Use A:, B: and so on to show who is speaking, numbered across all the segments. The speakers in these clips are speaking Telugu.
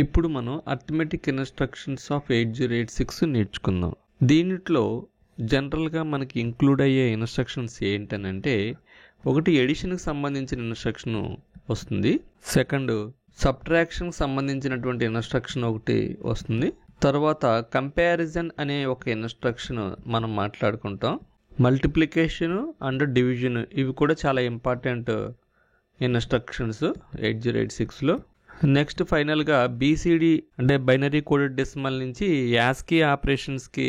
A: ఇప్పుడు మనం అర్థమెటిక్ ఇన్స్ట్రక్షన్స్ ఆఫ్ 8086 నేర్చుకుందాం. దీనిలో జనరల్గా మనకి ఇంక్లూడ్ అయ్యే ఇన్స్ట్రక్షన్స్ ఏంటనంటే, ఒకటి ఎడిషన్కి సంబంధించిన ఇన్స్ట్రక్షన్ వస్తుంది, సెకండ్ సబ్ట్రాక్షన్కి సంబంధించినటువంటి ఇన్స్ట్రక్షన్ ఒకటి వస్తుంది, తర్వాత కంపారిజన్ అనే ఒక ఇన్స్ట్రక్షన్ మనం మాట్లాడుకుంటాం, మల్టిప్లికేషన్ అండ్ డివిజన్ ఇవి కూడా చాలా ఇంపార్టెంట్ ఇన్స్ట్రక్షన్స్ 8086లో. నెక్స్ట్ ఫైనల్గా బీసీడీ అంటే బైనరీ కోడెడ్ డెసిమల్ నుంచి యాస్కీ ఆపరేషన్స్కి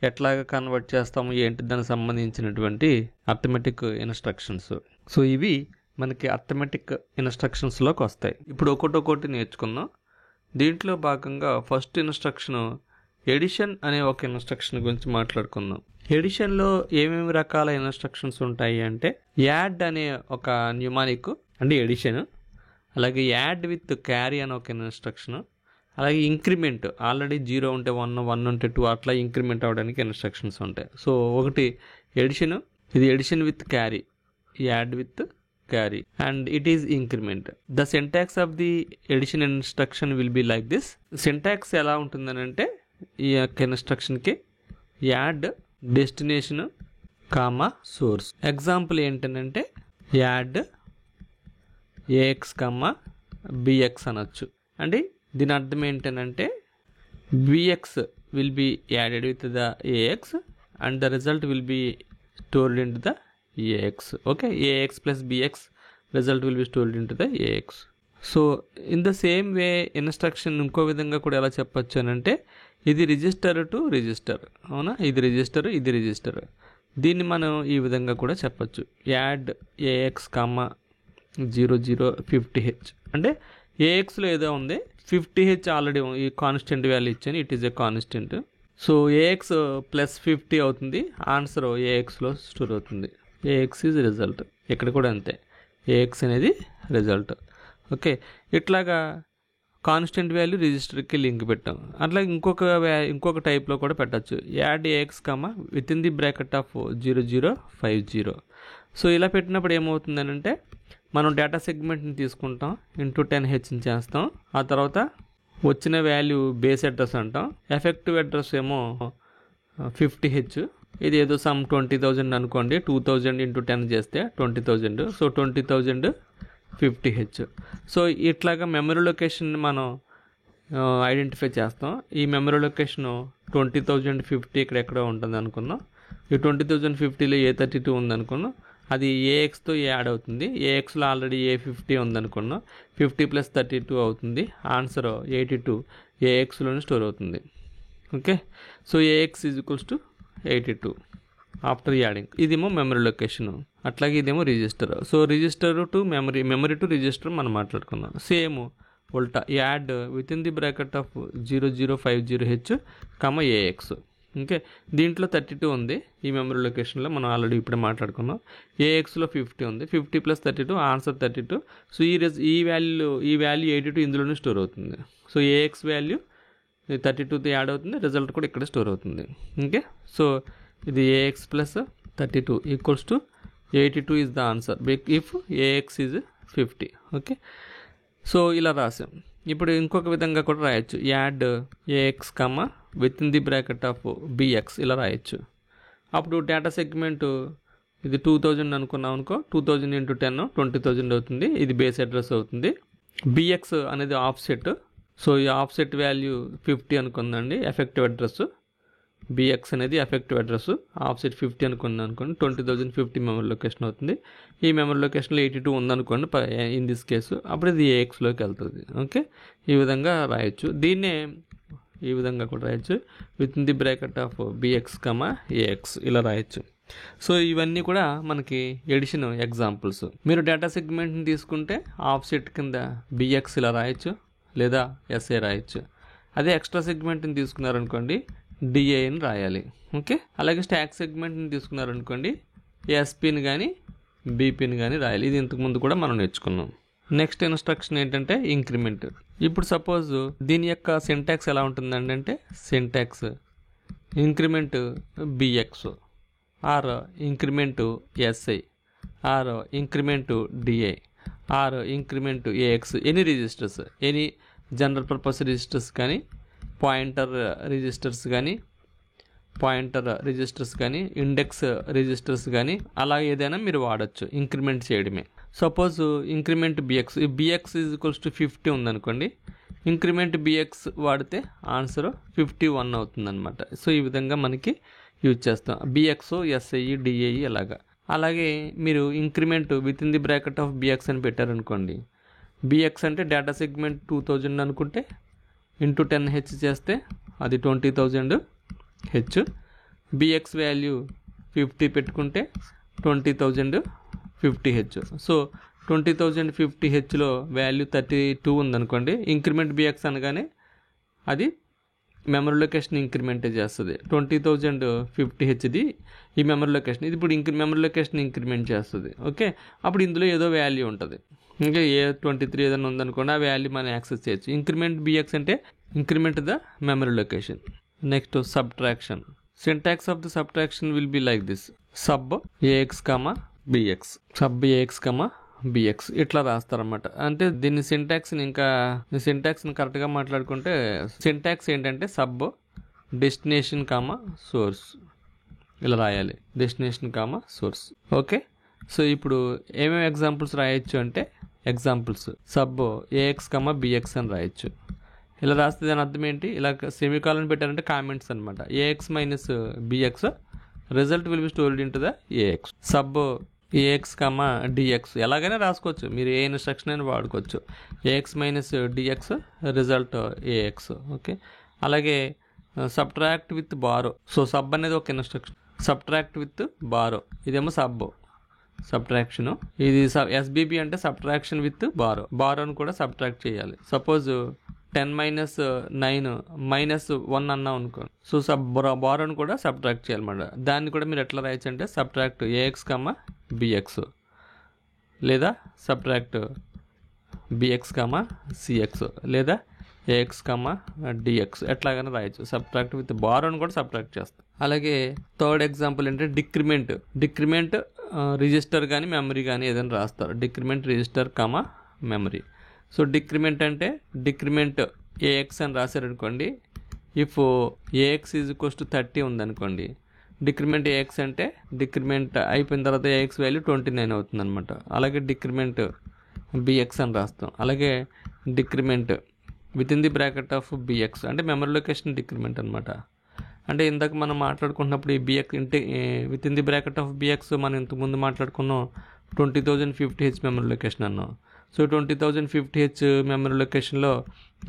A: ఎట్లాగా కన్వర్ట్ చేస్తాము ఏంటి దానికి సంబంధించినటువంటి అర్థమెటిక్ ఇన్స్ట్రక్షన్స్. సో ఇవి మనకి అర్థమెటిక్ ఇన్స్ట్రక్షన్స్లోకి వస్తాయి. ఇప్పుడు ఒక్కొక్కటి నేర్చుకుందాం. దీంట్లో భాగంగా ఫస్ట్ ఇన్స్ట్రక్షన్ ఎడిషన్ అనే ఒక ఇన్స్ట్రక్షన్ గురించి మాట్లాడుకుందాం. ఎడిషన్లో ఏమేమి రకాల ఇన్స్ట్రక్షన్స్ ఉంటాయి అంటే, యాడ్ అనే ఒక న్యూమానిక్ అంటే ఎడిషన్, అలాగే యాడ్ విత్ క్యారీ అని ఒక ఇన్స్ట్రక్షన్, అలాగే ఇంక్రిమెంట్ ఆల్రెడీ 0 ఉంటే 1, 1 ఉంటే 2 అట్లా ఇంక్రిమెంట్ అవ్వడానికి ఇన్స్ట్రక్షన్స్ ఉంటాయి. సో ఒకటి ఎడిషన్, ఇది addition with carry, add with carry and it is increment. The syntax of the addition instruction will be like this. Syntax ఎలా ఉంటుందని అంటే, ఈ యొక్క ఇన్స్ట్రక్షన్కి add destination comma source. Example ఏంటంటే యాడ్ ఏఎక్స్ కామా బిఎక్స్ అనొచ్చు. అంటే దీని అర్థం ఏంటంటే, BX will be added with the AX and the result will be stored in to the AX. Okay, AX plus BX result will be stored in to the AX. So in the same way instruction ఇంకో విధంగా కూడా ఎలా చెప్పచ్చు అని అంటే, ఇది రిజిస్టర్ టు రిజిస్టర్, అవునా, ఇది రిజిస్టర్, ఇది రిజిస్టర్. దీన్ని మనం ఈ విధంగా కూడా చెప్పచ్చు, యాడ్ ఏఎక్స్ కామా 0050H. అంటే ఏఎక్స్లో ఏదో ఉంది, 50H ఆల్రెడీ ఈ కాన్స్టెంట్ వాల్యూ ఇచ్చాను, it is a constant. So AX plus 50 అవుతుంది, ఆన్సర్ ఏఎక్స్లో స్టోర్ అవుతుంది. AX is result. ఇక్కడ కూడా అంతే, ఏఎక్స్ అనేది రిజల్ట్. ఓకే, ఇట్లాగా కాన్స్టెంట్ వాల్యూ రిజిస్టర్కి లింక్ పెట్టాం. అట్లా ఇంకొక టైప్లో కూడా పెట్టచ్చు, add AX comma with in the bracket of 0050. So ఇలా పెట్టినప్పుడు ఏమవుతుందని అంటే, మనం డేటా సెగ్మెంట్ని తీసుకుంటాం, ఇంటూ 10Hని చేస్తాం, ఆ తర్వాత వచ్చిన వాల్యూ బేస్ అడ్రస్ అంటాం, ఎఫెక్టివ్ అడ్రస్ ఏమో 50H. ఇది ఏదో సమ్ 20,000 అనుకోండి, 2000 ఇంటూ 10 చేస్తే 20,000. So 20,000 50H. సో ఇట్లాగా మెమరీ లొకేషన్ మనం ఐడెంటిఫై చేస్తాం. ఈ మెమరీ లొకేషన్ 20,050 ఇక్కడ ఎక్కడో ఉంటుంది అనుకుందాం. ఈ 20,050లో A32 ఉందనుకున్నాం, అది ఏఎక్స్తో యాడ్ అవుతుంది. ఏఎక్స్లో ఆల్రెడీ A50 ఉందనుకున్నాం, 50 ప్లస్ 32 అవుతుంది, ఆన్సర్ 82 ఏఎక్స్లోనే స్టోర్ అవుతుంది. Okay, so AX is equals to 82 after adding. ఇదేమో మెమరీ లొకేషన్, అట్లాగే ఇదేమో register. So register to memory, memory to register మనం మాట్లాడుకుందాం. సేమ్ ఉల్టా, add with in the bracket of 0050H comma AX. Okay, దీంట్లో 32 ఉంది ఈ మెమరీ లొకేషన్లో, మనం ఆల్రెడీ ఇప్పుడే మాట్లాడుకున్నాం. ఏఎక్స్లో 50 ఉంది, 50 ప్లస్ 32 ఆన్సర్ 32. సో ఈ వాల్యూ 82 ఇందులోనే స్టోర్ అవుతుంది. సో ఏఎక్స్ వాల్యూ 32తో యాడ్ అవుతుంది, రిజల్ట్ కూడా ఇక్కడ స్టోర్ అవుతుంది. ఓకే, సో ఇది AX plus 32 equals to 82 is the answer if AX is 50. Okay, so ఇలా రాసాం. ఇప్పుడు ఇంకొక విధంగా కూడా రాయొచ్చు, add AX comma with in the bracket of BX ఇలా రాయొచ్చు. అప్పుడు డేటా సెగ్మెంట్ ఇది 2000 అనుకున్నాం అనుకో, 2000 ఇంటూ 10 20,000 అవుతుంది, ఇది బేస్ అడ్రస్ అవుతుంది. బిఎక్స్ అనేది ఆఫ్సెట్, సో ఈ ఆఫ్సెట్ వాల్యూ 50 అనుకుందండి ఎఫెక్టివ్ అడ్రస్. బిఎక్స్ అనేది ఎఫెక్టివ్ అడ్రస్, ఆఫ్సెట్ 50 అనుకోండి, 20,050 మెమరీ లొకేషన్ అవుతుంది. ఈ మెమరీ లొకేషన్లో 82 ఉందనుకోండి ఇన్ దిస్ కేసు, అప్పుడు ఇది ఏఎక్స్లోకి వెళ్తుంది. ఓకే, ఈ విధంగా రాయొచ్చు. దీన్నే ఈ విధంగా కూడా రాయొచ్చు, with in the bracket of BX comma AX ఇలా రాయొచ్చు. సో ఇవన్నీ కూడా మనకి ఎడిషన్ ఎగ్జాంపుల్స్. మీరు డేటా సెగ్మెంట్ని తీసుకుంటే ఆఫ్సెట్ కింద బిఎక్స్ ఇలా రాయొచ్చు, లేదా ఎస్ఏ రాయొచ్చు. అదే ఎక్స్ట్రా సెగ్మెంట్ని తీసుకున్నారనుకోండి డిఏని రాయాలి. ఓకే, అలాగే స్టాక్ సెగ్మెంట్ని తీసుకున్నారనుకోండి ఎస్పీని కానీ బీపీని కానీ రాయాలి. ఇది ఇంతకుముందు కూడా మనం నేర్చుకున్నాం. నెక్స్ట్ ఇన్స్ట్రక్షన్ ఏంటంటే ఇంక్రిమెంట్. ఇప్పుడు సపోజ్ దీని యొక్క సింటాక్స్ ఎలా ఉంటుందంటే, syntax increment BX or increment SI or increment DI or increment AX, any registers, any general purpose registers కానీ పాయింటర్ రిజిస్టర్స్ కానీ ఇండెక్స్ రిజిస్టర్స్ కానీ అలా ఏదైనా మీరు వాడచ్చు ఇంక్రిమెంట్ చేయడమే. సపోజ్ ఇంక్రిమెంట్ బిఎక్స్, ఈ బిఎక్స్ ఈజ్ ఈక్వల్స్ టు 50 ఉందనుకోండి, ఇంక్రిమెంట్ బిఎక్స్ వాడితే ఆన్సర్ 51 అవుతుందన్నమాట. సో ఈ విధంగా మనకి యూజ్ చేస్తాం బిఎక్స్, ఎస్ఐ, డిఐ అలాగా. అలాగే మీరు increment with in the bracket of BX అని పెట్టారనుకోండి, బిఎక్స్ అంటే డేటా సెగ్మెంట్ 2000 అనుకుంటే ఇంటూ 10H చేస్తే అది 20,000 హెచ్. బిఎక్స్ వాల్యూ 50 పెట్టుకుంటే 20,000 50H. సో 20,000 50Hలో వాల్యూ 32 ఉందనుకోండి, ఇంక్రిమెంట్ బిఎక్స్ అనగానే అది మెమరీ లొకేషన్ ఇంక్రిమెంట్ చేస్తుంది. 20,000 50Hది ఈ మెమరీ లొకేషన్, ఇది ఇప్పుడు మెమరీ లొకేషన్ ఇంక్రిమెంట్ చేస్తుంది. ఓకే, అప్పుడు ఇందులో ఏదో వాల్యూ ఉంటుంది, ఇంకా A23 ఏదైనా ఉందనుకోండి, ఆ వాల్యూ మనం యాక్సెస్ చేయొచ్చు. ఇంక్రిమెంట్ బిఎక్స్ అంటే increment the memory location. Next subtraction. Syntax of the subtraction will be like this: sub AX comma BX, sub AX comma BX ఇట్లా రాస్తారన్నమాట. అంటే దీన్ని సింటాక్స్ని కరెక్ట్గా మాట్లాడుకుంటే సింటాక్స్ ఏంటంటే సబ్ డెస్టినేషన్ కామా సోర్స్ ఇలా రాయాలి, destination comma source. Okay, so ఇప్పుడు ఏమేమి ఎగ్జాంపుల్స్ రాయొచ్చు అంటే examples sub AX comma BX అని రాయొచ్చు. ఇలా రాస్తే దాని అర్థం ఏంటి, ఇలా సెమీకాలన్ పెట్టారంటే కామెంట్స్ అనమాట. AX minus BX result will be stored in to the AX. Sub AX comma DX ఎలాగైనా రాసుకోవచ్చు, మీరు ఏ ఇన్స్ట్రక్షన్ అయినా వాడుకోవచ్చు. AX minus DX result AX. Okay, అలాగే subtract with borrow. So sub అనేది ఒక ఇన్స్ట్రక్షన్, సబ్ట్రాక్ట్ విత్ బారో ఇదేమో సబ్ట్రాక్షను. ఇది ఎస్బిబి అంటే సబ్ట్రాక్షన్ విత్ బారోని కూడా సబ్ట్రాక్ట్ చేయాలి. సపోజ్ 10 - 9 -1 అన్నాం అనుకో, సో బారోని కూడా సబ్ట్రాక్ట్ చేయాలన్నమాట. దాన్ని కూడా మీరు ఎట్లా రాయొచ్చు అంటే సబ్ట్రాక్ట్ ఏఎక్స్ కామా బిఎక్స్ లేదా సబ్ట్రాక్ట్ బిఎక్స్ కామా సిఎక్స్ లేదా ఏఎక్స్ కామా డిఎక్స్ ఎట్లాగైనా రాయొచ్చు. సబ్ట్రాక్ట్ విత్ బారోని కూడా సబ్ట్రాక్ట్ చేస్తాం. అలాగే థర్డ్ ఎగ్జాంపుల్ ఏంటంటే డిక్రిమెంట్ రిజిస్టర్ కానీ మెమరీ కానీ ఏదైనా రాస్తారు. Decrement register comma memory. So decrement అంటే డిక్రిమెంట్ ఏఎక్స్ అని రాశారనుకోండి, if AX is equals to 30 ఉందనుకోండి, డిక్రిమెంట్ ఏఎక్స్ అంటే డిక్రిమెంట్ అయిపోయిన తర్వాత ఏఎక్స్ వాల్యూ 29 అవుతుంది అనమాట. అలాగే డిక్రిమెంట్ బిఎక్స్ అని రాస్తాం. అలాగే decrement with in the bracket of BX అంటే మెమరీ లొకేషన్ డిక్రిమెంట్ అనమాట. అంటే ఇందాక మనం మాట్లాడుకున్నప్పుడు ఈ బిఎక్స్ ఇంటే with in the bracket of BX మనం ఇంతకుముందు మాట్లాడుకున్నాం 20,000 50H మెమరీ లొకేషన్ అన్నాం. సో 20,000 50H మెమరీ లొకేషన్లో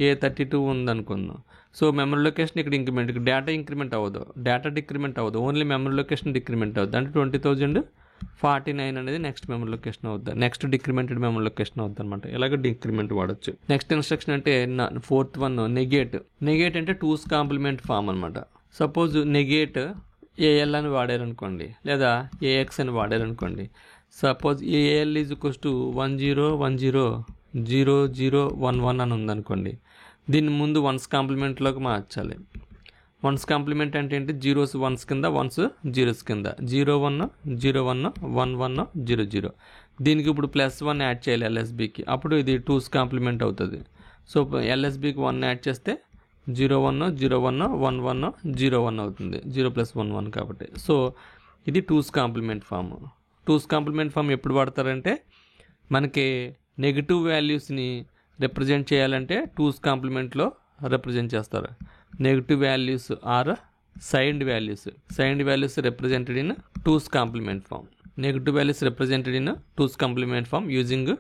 A: A32 ఉందనుకుందాం. సో మెమరీ లొకేషన్ ఇక్కడ ఇంక్రిమెంట్, డేటా ఇంక్రిమెంట్ అవ్వదు, డేటా డిక్రిమెంట్ అవ్వదు, ఓన్లీ మెమరీ లొకేషన్ డిక్రిమెంట్ అవుతుంది. అంటే 20,049 అనేది నెక్స్ట్ మెమరీ లొకేషన్ అవుతుంది, నెక్స్ట్ డిక్రిమెంటెడ్ మెమరీ లొకేషన్ అవుతుంది అనమాట. ఇలాగ డిక్రిమెంట్ వాడచ్చు. నెక్స్ట్ ఇన్స్ట్రక్షన్ అంటే ఫోర్త్ వన్ నెగేట్. నెగేట్ అంటే 2's కాంప్లిమెంట్ ఫామ్ అనమాట. సపోజ్ నెగేట్ ఏఎల్ అని వాడారనుకోండి లేదా ఏఎక్స్ అని వాడారనుకోండి. Suppose AL is equals to 10100011 అని ఉందనుకోండి, దీన్ని ముందు 1's కాంప్లిమెంట్లోకి మార్చాలి. 1's కాంప్లిమెంట్ అంటే ఏంటి, 0s 1s కింద, 1s 0s కింద, 01 01 11 00. దీనికి ఇప్పుడు +1 యాడ్ చేయాలి ఎల్ఎస్బికి, అప్పుడు ఇది 2's కాంప్లిమెంట్ అవుతుంది. సో ఎల్ఎస్బికి 1 యాడ్ చేస్తే 01 01 11 01 అవుతుంది, 0 + 1 1 కాబట్టి. సో ఇది 2's complement form. 2's complement form ఎప్పుడు వాడతారంటే మనకి నెగిటివ్ వాల్యూస్ని రిప్రజెంట్ చేయాలంటే 2's కాంప్లిమెంట్లో రిప్రజెంట్ చేస్తారు. Negative values or signed values represented in 2's complement form. Negative values represented in 2's complement form using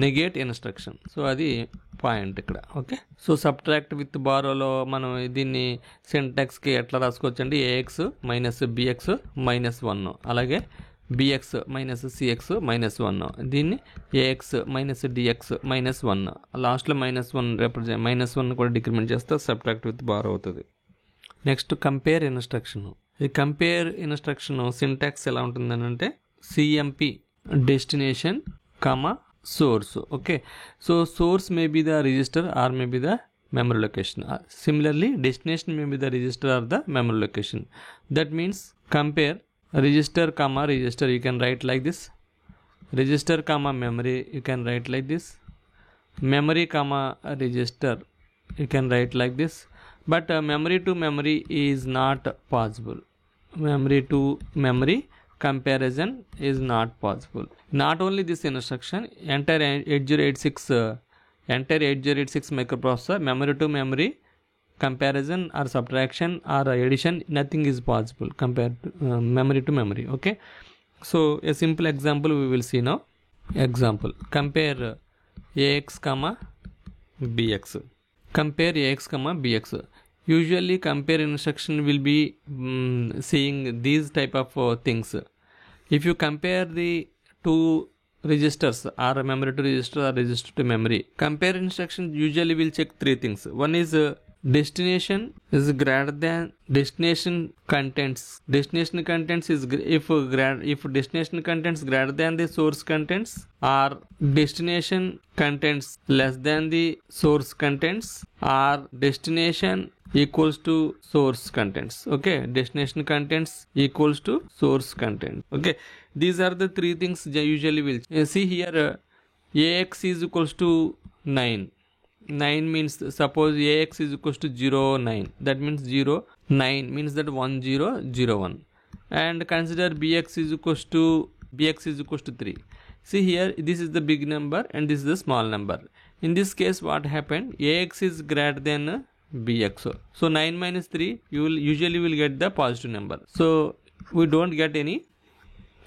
A: negate instruction. So అది పాయింట్ ఇక్కడ. ఓకే, సో సబ్ట్రాక్ట్ విత్ బారోలో మనం దీన్ని సింటాక్స్కి ఎట్లా రాసుకోవచ్చు అంటే ఏఎక్స్ మైనస్ బిఎక్స్ -1, అలాగే బిఎక్స్ మైనస్ సిఎక్స్ -1, దీన్ని ఏఎక్స్ మైనస్ డిఎక్స్ -1, లాస్ట్లో -1 -1 కూడా డిక్రిమెంట్ చేస్తే సబ్ట్రాక్ట్ విత్ బారో అవుతుంది. Next compare instruction. ఈ కంపేర్ ఇన్స్ట్రక్షన్ సింటాక్స్ ఎలా ఉంటుందని అంటే CMP destination comma source. Okay, so source may be the register or may be the memory location. Similarly, destination may be the register or the memory location. That means compare register comma register, you can write like this. Register comma memory, you can write like this. Memory comma register, you can write like this, but memory to memory is not possible. Memory to memory comparison is not possible. Not only this instruction, entire 8086 microprocessor, memory to memory comparison or subtraction or addition, nothing is possible compared to memory to memory. Okay, so a simple example we will see now. Example, compare ax comma bx. Compare ax comma bx. Usually compare instruction will be seeing these type of things. If you compare the two registers or memory to register or register to memory, compare instruction usually will check three things. One is destination is greater than destination contents. Destination contents is if destination contents greater than the source contents, or destination contents less than the source contents, or destination equals to source contents. Okay, destination contents equals to source content. Okay, these are the three things usually will see here. Ax is equals to 9. 9 means, suppose ax is equals to 0 9, that means 0 9 means that 1 0 0 1, and consider bx is equals to 3. See here, this is the big number and this is the small number. In this case what happened, ax is greater than bx, so 9 minus 3 you will usually get the positive number, so we don't get any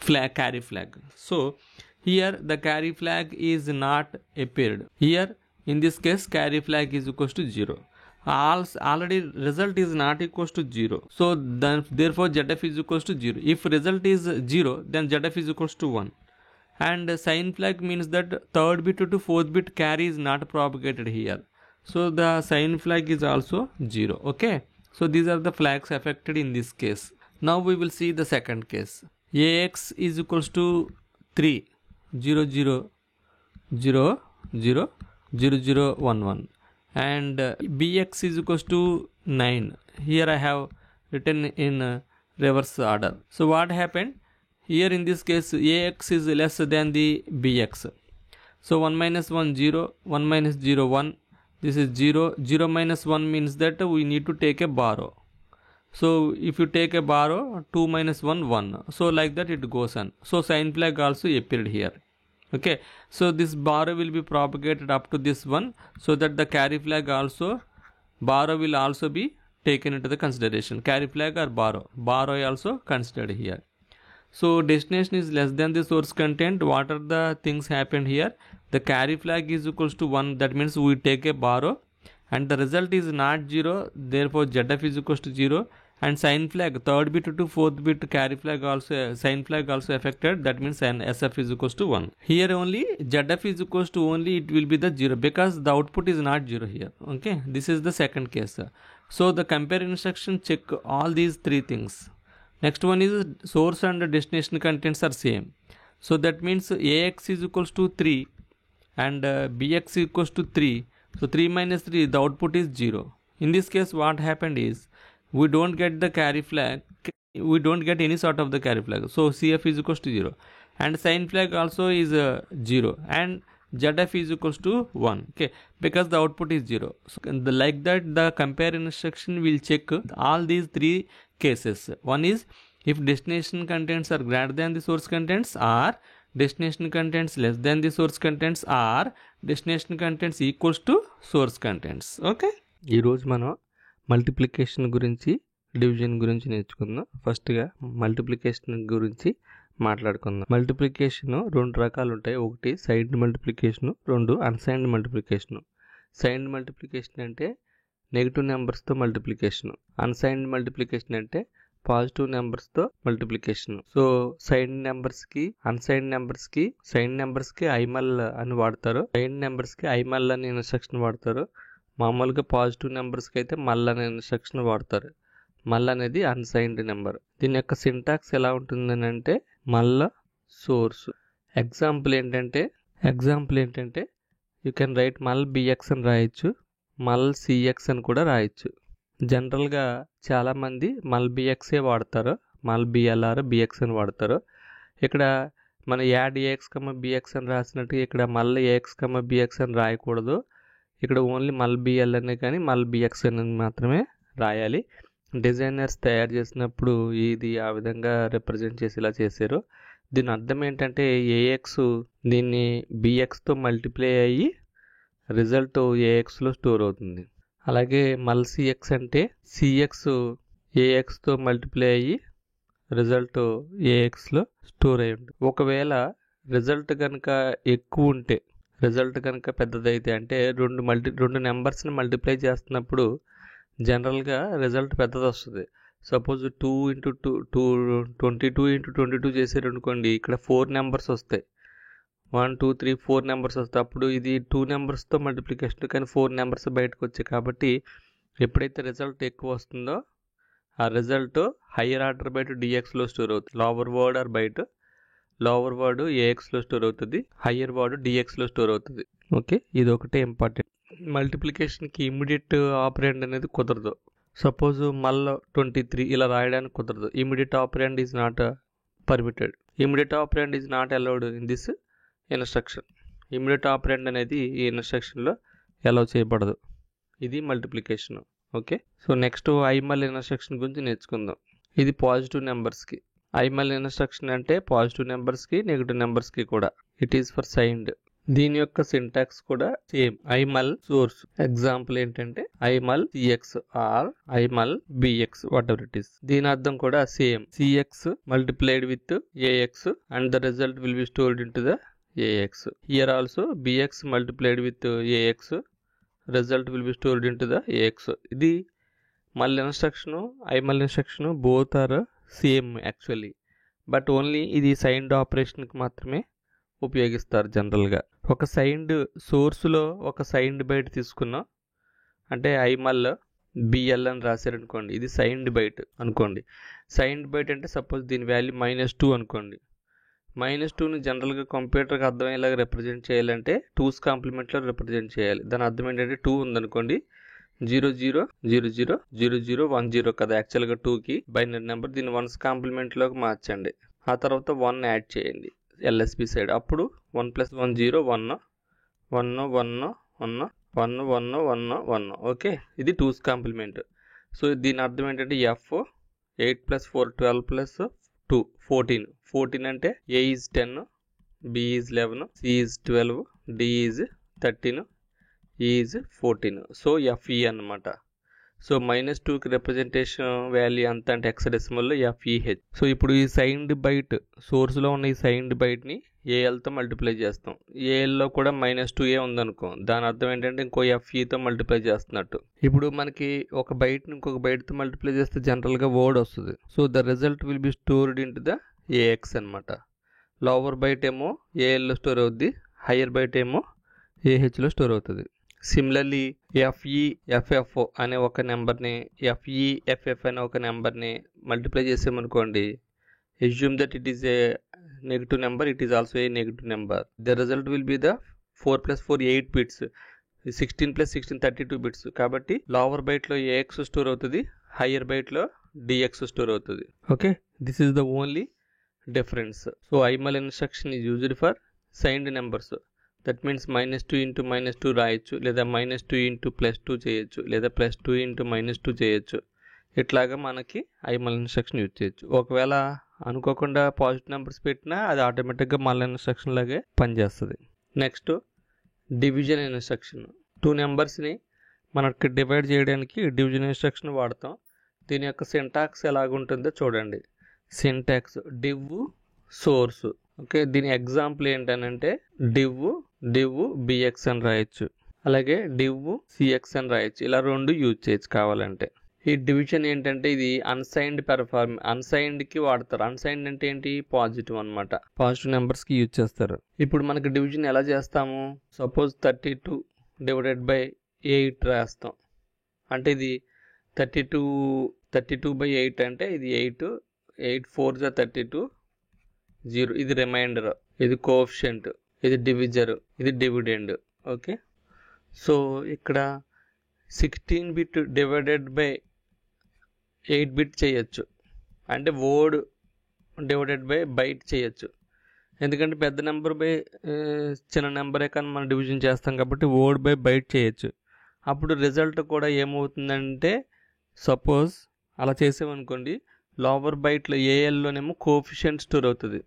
A: carry flag. So here the carry flag is not appeared here. In this case carry flag is equals to 0. Already result is not equals to 0, so then therefore ZF is equals to 0. If result is 0, then ZF is equals to 1. And sign flag means that third bit to fourth bit carry is not propagated here, so the sign flag is also 0. Okay, so these are the flags affected in this case. Now we will see the second case. Ax is equals to 3 0 0 0 0 0 0 1 1, and bx is equals to 9. Here I have written in reverse order. So what happened here, in this case ax is less than the bx, so 1 minus 1 0, 1 minus 0 1, this is 0 0 minus 1 means that we need to take a borrow. So if you take a borrow, 2 minus 1 1, so like that it goes on. So sign flag also appeared here. Okay, so this borrow will be propagated up to this one, so that the carry flag also, borrow will also be taken into the consideration. Carry flag or borrow also considered here. So destination is less than the source content. What are the things happened here? The carry flag is equals to 1, that means we take a borrow, and the result is not 0, therefore ZF is equals to 0. And sign flag, third bit to fourth bit carry flag also, sign flag also affected, that means SF is equals to 1. Here only ZF is equals to only it will be the 0, because the output is not 0 here. Okay, this is the second case. So the compare instruction check all these three things. Next one is source and destination contents are same, so that means ax is equals to 3 and bx is equals to 3, so 3 minus 3, the output is 0. In this case what happened is, we don't get the carry flag, we don't get any sort of the carry flag, so CF is equals to 0, and sign flag also is 0, and ZF is equals to 1. Okay, because the output is 0. So like that the compare instruction will check all these three cases. One is if destination contents are greater than the source contents, or destination contents less than the source contents, or destination contents equals to source contents. Okay, ఈ రోజు మనం మల్టిప్లికేషన్ గురించి, డివిజన్ గురించి నేర్చుకుందాం. ఫస్ట్గా మల్టిప్లికేషన్ గురించి మాట్లాడుకుందాం. మల్టిప్లికేషన్ రెండు రకాలు ఉంటాయి. ఒకటి సైన్డ్ మల్టిప్లికేషను, రెండు అన్సైన్డ్ మల్టిప్లికేషను. సైన్డ్ మల్టిప్లికేషన్ అంటే నెగిటివ్ నెంబర్స్తో మల్టిప్లికేషను. అన్సైన్డ్ మల్టిప్లికేషన్ అంటే పాజిటివ్ నెంబర్స్తో మల్టిప్లికేషన్. సో సైన్డ్ నెంబర్స్కి, అన్సైన్డ్ నెంబర్స్కి, సైన్డ్ నెంబర్స్కి ఐమల్ అని వాడతారు, సైన్డ్ నెంబర్స్కి ఐమల్ అని ఇన్స్ట్రక్షన్ వాడతారు. మామూలుగా పాజిటివ్ నెంబర్స్కి అయితే మల్ అనే ఇన్స్ట్రక్షన్ వాడతారు. మల్ అనేది అన్సైన్డ్ నెంబర్. దీని యొక్క సింటాక్స్ ఎలా ఉంటుందని అంటే మల్ల సోర్స్. ఎగ్జాంపుల్ ఏంటంటే యూ కెన్ రైట్ మల్ బిఎక్స్ అని రాయొచ్చు, మల్ సిఎక్స్ అని కూడా రాయొచ్చు. జనరల్గా చాలామంది మల్ బిఎక్సే వాడతారు, మల్ బిఎల్ఆర్ బిఎక్స్ అని వాడతారు. ఇక్కడ మన యాడ్ ఏఎక్స్ కమ్మ బిఎక్స్ అని రాసినట్టు ఇక్కడ మళ్ళీ ఏఎక్స్ కమ్మ బిఎక్స్ అని రాయకూడదు. ఇక్కడ ఓన్లీ మల్ బిఎల్ అనే కానీ మల్ బిఎక్స్ అని మాత్రమే రాయాలి. డిజైనర్స్ తయారు చేసినప్పుడు ఇది ఆ విధంగా రిప్రజెంట్ చేసి ఇలా చేశారు. దీని అర్థం ఏంటంటే ఏఎక్స్ దీన్ని బిఎక్స్తో మల్టిప్లై అయ్యి రిజల్ట్ ఏఎక్స్లో స్టోర్ అవుతుంది. అలాగే మల్ సిఎక్స్ అంటే సిఎక్స్ ఏఎక్స్తో మల్టిప్లై అయ్యి రిజల్ట్ ఏఎక్స్లో స్టోర్ అయ్యి ఉంటుంది. ఒకవేళ రిజల్ట్ కనుక ఎక్కువ ఉంటే, రిజల్ట్ కనుక పెద్దదైతే అంటే రెండు నెంబర్స్ని మల్టిప్లై చేస్తున్నప్పుడు జనరల్గా రిజల్ట్ పెద్దది వస్తుంది. సపోజ్ 2 × 2 22 × 22 చేసారు అనుకోండి, ఇక్కడ 4 నెంబర్స్ వస్తాయి. 1 2 3 4 నెంబర్స్ వస్తాయి. అప్పుడు ఇది 2 నెంబర్స్తో మల్టిప్లికేషన్ కానీ 4 నెంబర్స్ బయటకు వచ్చాయి. కాబట్టి ఎప్పుడైతే రిజల్ట్ ఎక్కువ వస్తుందో ఆ రిజల్ట్ హయ్యర్ ఆర్డర్ బైట్ డిఎక్స్లో స్టోర్ అవుతుంది. Lower word or byte lower word ఏఎక్స్లో స్టోర్ అవుతుంది, హయ్యర్ వర్డ్ డిఎక్స్లో స్టోర్ అవుతుంది. ఓకే, ఇది ఒకటే ఇంపార్టెంట్. మల్టిప్లికేషన్కి ఇమీడియట్ ఆపరెండ్ అనేది కుదరదు. సపోజ్ మళ్ళీ 23 ఇలా రాయడానికి కుదరదు. Immediate operand is not permitted. Immediate operand is not allowed in this instruction. Immediate operand అనేది ఈ ఇన్స్ట్రక్షన్లో అలౌ చేయబడదు. ఇది multiplication. Okay, so next IMUL instruction గురించి నేర్చుకుందాం. ఇది పాజిటివ్ నెంబర్స్కి. ఐమల్ ఇన్స్ట్రక్షన్ అంటే పాజిటివ్ నెంబర్స్కి నెగిటివ్ నెంబర్స్కి కూడా. It is for signed. దీని యొక్క సింటాక్స్ కూడా సేమ్. ఐమల్ సోర్స్ ఎగ్జాంపుల్ ఏంటంటే IMUL CX or IMUL BX whatever it is. దీని అర్థం కూడా same. CX multiplied with AX and the result will be stored in to the AX. Here also BX multiplied with AX result will be stored in to the AX. ఇది MUL instruction IMUL instruction both are same actually, but only ఇది సైన్డ్ ఆపరేషన్కి మాత్రమే ఉపయోగిస్తారు జనరల్గా. ఒక సైన్డ్ సోర్స్లో ఒక సైన్డ్ బైట్ తీసుకున్నాం అంటే ఐమల్ బిఎల్ అని రాశారనుకోండి, ఇది సైన్డ్ బైట్ అనుకోండి. సైన్డ్ బైట్ అంటే సపోజ్ దీని వాల్యూ -2 అనుకోండి. -2ని జనరల్గా కంప్యూటర్కి అర్థమయ్యేలాగా రిప్రజెంట్ చేయాలంటే 2's కాంప్లిమెంట్లో రిప్రజెంట్ చేయాలి. దాని అర్థం ఏంటంటే 2 ఉందనుకోండి, 0 0 0 0 0 0 1 0 కదా యాక్చువల్గా 2కి బైనరీ నెంబర్. దీన్ని 1's కాంప్లిమెంట్లోకి మార్చండి. ఆ తర్వాత 1 యాడ్ చేయండి ఎల్ఎస్బి సైడ్. అప్పుడు 1 + 1 0 1 1 1 1 1 1 1 1. ఓకే, ఇది 2's కాంప్లిమెంట్. సో దీని అర్థం ఏంటంటే ఎఫ్ 8 + 4 12 + 2 14. 14 అంటే A is 10, B is 11, C is 12, D is 13, is 14. So FE అన్నమాట. సో -2కి రిప్రజెంటేషన్ వాల్యూ ఎంత అంటే హెక్సాడెసిమల్లో ఎఫ్ఈహెచ్. సో ఇప్పుడు ఈ సైన్డ్ బైట్ సోర్స్లో ఉన్న ఈ సైన్డ్ బైట్ని ఏఎల్తో మల్టిప్లై చేస్తాం. ఏఎల్లో కూడా -2ఏ ఉందనుకో, దాని అర్థం ఏంటంటే ఇంకో ఎఫ్ఈతో మల్టిప్లై చేస్తున్నట్టు. ఇప్పుడు మనకి ఒక బైట్ని ఇంకొక బైట్తో మల్టిప్లై చేస్తే జనరల్గా వర్డ్ వస్తుంది. So the result will be stored in to the AX అనమాట. లోవర్ బైట్ ఏమో ఏఎల్లో స్టోర్ అవుద్ది, హయ్యర్ బైట్ ఏమో ఏహెచ్లో స్టోర్ అవుతుంది. సిమిలర్లీ ఎఫ్ఈఎఫ్ఎఫ్ అనే ఒక నెంబర్ని ఎఫ్ఈఎఫ్ఎఫ్ అనే ఒక నెంబర్ని మల్టిప్లై చేసామనుకోండి, assume that it is a negative number, it is also a negative number. The result will be the 4 + 4 8 bits, 16 + 16 32 bits. కాబట్టి లోవర్ బైట్లో ఏఎక్స్ స్టోర్ అవుతుంది, హయ్యర్ బైట్లో డిఎక్స్ స్టోర్ అవుతుంది. Okay, this is the only difference. So IMUL instruction is used for signed numbers. That means -2 × -2 రాయొచ్చు, లేదా -2 × +2 చేయొచ్చు, లేదా +2 × -2 చేయొచ్చు. ఇట్లాగా మనకి ఐమల్ ఇన్స్ట్రక్షన్ యూజ్ చేయొచ్చు. ఒకవేళ అనుకోకుండా పాజిటివ్ నెంబర్స్ పెట్టినా అది ఆటోమేటిక్గా మల్ ఇన్స్ట్రక్షన్ లాగే పనిచేస్తుంది. Next division instruction. 2 నెంబర్స్ని మనకి డివైడ్ చేయడానికి డివిజన్ ఇన్స్ట్రక్షన్ వాడతాం. దీని యొక్క సింటాక్స్ ఎలాగుంటుందో చూడండి. Syntax div source. ఓకే, దీని ఎగ్జాంపుల్ ఏంటనంటే డివ్ బిఎక్స్ అని రాయొచ్చు, అలాగే డివ్ సిఎక్స్ అని రాయొచ్చు. ఇలా 2 యూజ్ చేయొచ్చు కావాలంటే. ఈ డివిజన్ ఏంటంటే ఇది అన్సైన్డ్కి వాడతారు. అన్సైన్డ్ అంటే ఏంటి, పాజిటివ్ అనమాట. పాజిటివ్ నెంబర్స్కి యూజ్ చేస్తారు. ఇప్పుడు మనకి డివిజన్ ఎలా చేస్తాము, సపోజ్ 32 / 8 రాస్తాం. అంటే ఇది 32/8 అంటే ఇది 8 4 × 32 0. ఇది రిమైండర్, ఇది కోఎఫిషియంట్, ఇది డివిజర్, ఇది డివిడెండ్. ఓకే, సో ఇక్కడ 16 బిట్ డివైడెడ్ బై 8 బిట్ చేయొచ్చు, అంటే వర్డ్ డివైడెడ్ బై బైట్ చేయొచ్చు. ఎందుకంటే పెద్ద నెంబర్ బై చిన్న నెంబరే కానీ మనం డివిజన్ చేస్తాం కాబట్టి ఓడ్ బై బైట్ చేయొచ్చు. అప్పుడు రిజల్ట్ కూడా ఏమవుతుందంటే సపోజ్ అలా చేసామనుకోండి, లోవర్ బైట్లో ఏఎల్లోనేమో కోఎఫిషియంట్ స్టోర్ అవుతుంది,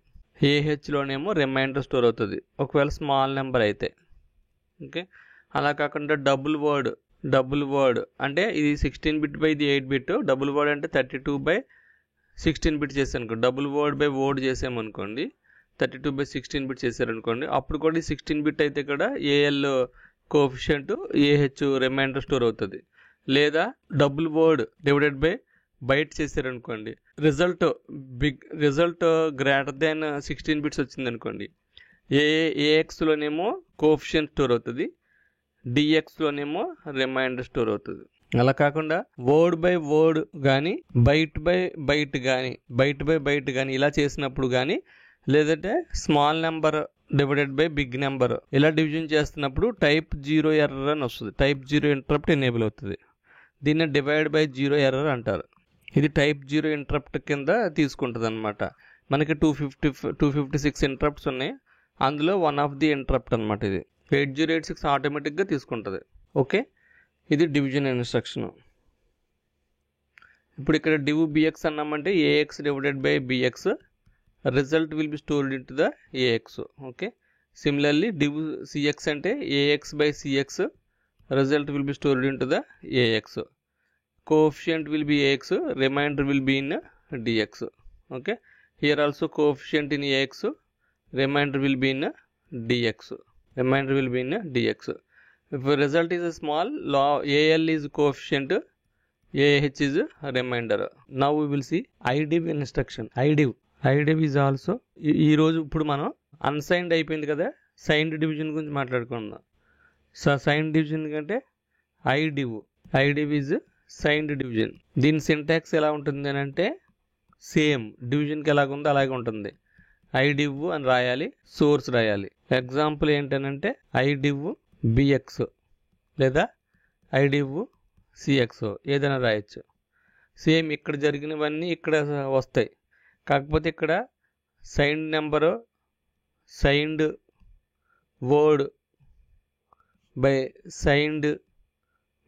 A: ఏహెచ్లోనేమో రిమైండర్ స్టోర్ అవుతుంది ఒకవేళ స్మాల్ నెంబర్ అయితే. ఓకే, అలా కాకుండా డబుల్ వర్డ్ అంటే ఇది 16 బిట్ బై ఇది 8 బిట్, డబుల్ వర్డ్ అంటే 32/16 బిట్ చేసాను. డబుల్ వర్డ్ బై వర్డ్ చేసామనుకోండి 32/16 బిట్ చేశారనుకోండి, అప్పుడు కూడా 16 బిట్ అయితే కూడా AL coefficient AH remainder store అవుతుంది. లేదా double word divided by byte చేశారనుకోండి, రిజల్ట్ గ్రేటర్ దాన్ 16 బిట్స్ వచ్చింది అనుకోండి, ఏఎక్స్లోనేమో కోఎఫిషియంట్ స్టోర్ అవుతుంది, డిఎక్స్లోనేమో రిమైండర్ స్టోర్ అవుతుంది. అలా కాకుండా వర్డ్ బై వర్డ్ కానీ బైట్ బై బైట్ కానీ ఇలా చేసినప్పుడు కానీ, లేదంటే small number divided by big number ఇలా డివిజన్ చేస్తున్నప్పుడు టైప్ 0 ఎర్రర్ అని వస్తుంది. టైప్ 0 ఇంటరప్ట్ ఎనేబుల్ అవుతుంది. దీన్ని డివైడ్ బై 0 ఎర్రర్ అంటారు. ఇది టైప్ 0 ఇంటరప్ట్ కింద తీసుకుంటుంది అనమాట. మనకి 256 ఇంటరప్ట్స్ ఉన్నాయి, అందులో వన్ ఆఫ్ ది ఇంటరప్ట్ అనమాట ఇది. 8086 ఆటోమేటిక్గా తీసుకుంటుంది. ఓకే, ఇది డివిజన్ ఇన్స్ట్రక్షన్. ఇప్పుడు ఇక్కడ div bx అన్నామంటే ax divided by bx, result will be stored into the ax. okay, similarly div cx అంటే ax by cx, result will be stored into the ax, coefficient will be ax, remainder will be in dx. okay, here also coefficient in ax, remainder will be in dx. If the result is a small, al is coefficient, ah is remainder. Now we will see idiv instruction. idiv is also ఈ రోజు ఇప్పుడు మనం అన్సైన్డ్ అయిపోయింది కదా, సైన్డ్ డివిజన్ గురించి మాట్లాడుకుందాం. సైన్డ్ డివిజన్ కంటే idiv is సైన్డ్ డివిజన్. దీని సింటాక్స్ ఎలా ఉంటుంది అని అంటే సేమ్ డివిజన్కి ఎలాగ ఉందో అలాగే ఉంటుంది. idiv అని రాయాలి, సోర్స్ రాయాలి. ఎగ్జాంపుల్ ఏంటనంటే idiv bx లేదా idiv cx ఏదైనా రాయొచ్చు. సేమ్ ఇక్కడ జరిగినవన్నీ ఇక్కడ వస్తాయి. కాకపోతే ఇక్కడ signed number, signed word by signed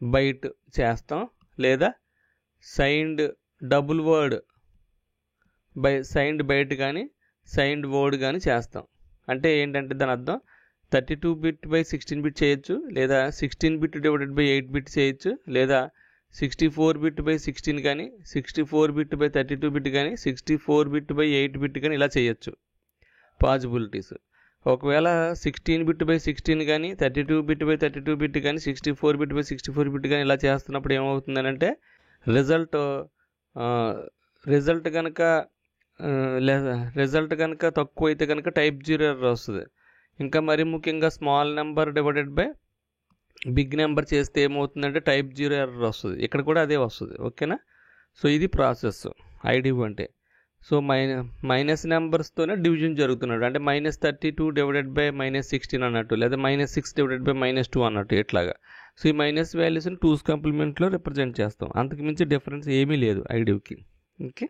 A: byte చేస్తాం, లేదా signed double word by signed byte కానీ సైన్డ్ వర్డ్ కానీ చేస్తాం. అంటే ఏంటంటే దాని అర్థం 32 బిట్ బై 16 బిట్ చేయొచ్చు, లేదా 16 బిట్ డివైడెడ్ బై 8 బిట్ చేయొచ్చు, లేదా 64 బిట్ బై 16 కానీ 64 బిట్ బై 32 బిట్ కానీ 64 బిట్ బై 8 బిట్ కానీ ఇలా చేయొచ్చు పాసిబిలిటీస్. ఒకవేళ 16 బిట్ బై 16 కానీ 32 బిట్ బై 32 బిట్ కానీ 64 బిట్ బై 64 బిట్ కానీ ఇలా చేస్తున్నప్పుడు ఏమవుతుందని అంటే రిజల్ట్ కనుక తక్కువ అయితే కనుక టైప్ 0 ఎర్రర్ వస్తుంది. ఇంకా మరీ ముఖ్యంగా small number divided by big number చేస్తే ఏమవుతుందంటే టైప్ 0 ఎర్రర్ వస్తుంది. ఇక్కడ కూడా అదే వస్తుంది. ఓకేనా, సో ఇది ప్రాసెస్ idiv అంటే. సో మైనస్ నెంబర్స్తోనే డివిజన్ జరుగుతున్నాడు, అంటే -32 డివైడెడ్ బై -16 అన్నట్టు, లేదా -6 డివైడెడ్ బై -2 అన్నట్టు ఇట్లాగా. సో ఈ మైనస్ వాల్యూస్ని 2's కాంప్లిమెంట్లో రిప్రజెంట్ చేస్తాం. అంతకుమించి డిఫరెన్స్ ఏమీ లేదు idivకి. ఓకే.